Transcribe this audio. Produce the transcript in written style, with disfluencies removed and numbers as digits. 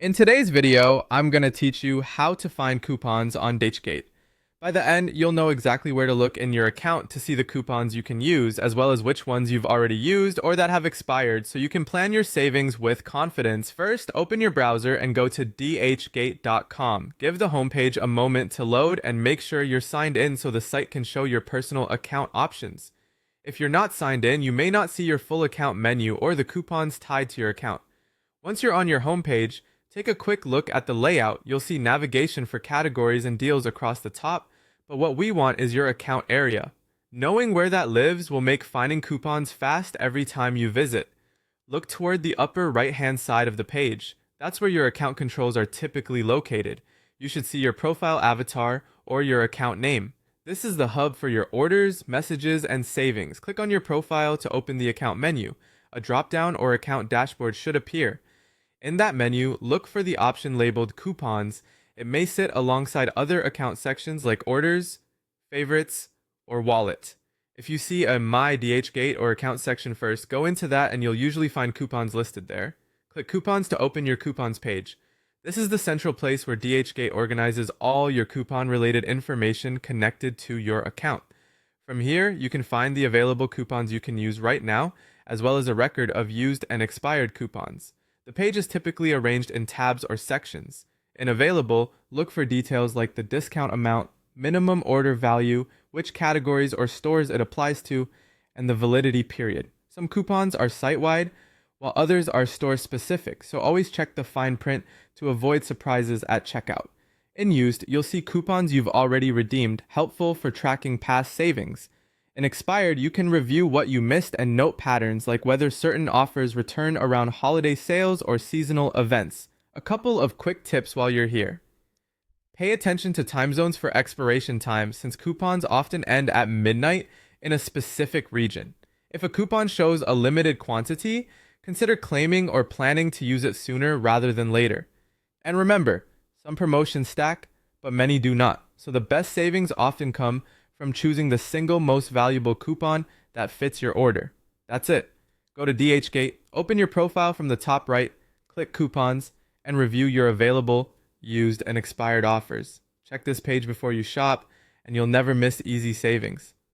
In today's video, I'm going to teach you how to find coupons on Dhgate. By the end, you'll know exactly where to look in your account to see the coupons you can use, as well as which ones you've already used or that have expired, so you can plan your savings with confidence. First, open your browser and go to dhgate.com. Give the homepage a moment to load and make sure you're signed in so the site can show your personal account options. If you're not signed in, you may not see your full account menu or the coupons tied to your account. Once you're on your homepage, take a quick look at the layout. You'll see navigation for categories and deals across the top, but what we want is your account area. Knowing where that lives will make finding coupons fast every time you visit. Look toward the upper right-hand side of the page. That's where your account controls are typically located. You should see your profile avatar or your account name. This is the hub for your orders, messages, and savings. Click on your profile to open the account menu. A drop-down or account dashboard should appear. In that menu, look for the option labeled Coupons. It may sit alongside other account sections like Orders, Favorites, or Wallet. If you see a My Dhgate or Account section first, go into that and you'll usually find coupons listed there. Click Coupons to open your coupons page. This is the central place where Dhgate organizes all your coupon-related information connected to your account. From here, you can find the available coupons you can use right now, as well as a record of used and expired coupons. The page is typically arranged in tabs or sections. In Available, look for details like the discount amount, minimum order value, which categories or stores it applies to, and the validity period. Some coupons are site-wide, while others are store-specific, so always check the fine print to avoid surprises at checkout. In Used, you'll see coupons you've already redeemed, helpful for tracking past savings. In Expired, you can review what you missed and note patterns like whether certain offers return around holiday sales or seasonal events. A couple of quick tips while you're here. Pay attention to time zones for expiration time since coupons often end at midnight in a specific region. If a coupon shows a limited quantity, consider claiming or planning to use it sooner rather than later. And remember, some promotions stack, but many do not, so the best savings often come from choosing the single most valuable coupon that fits your order. That's it. Go to Dhgate, open your profile from the top right, click Coupons, and review your available, used, and expired offers. Check this page before you shop, and you'll never miss easy savings.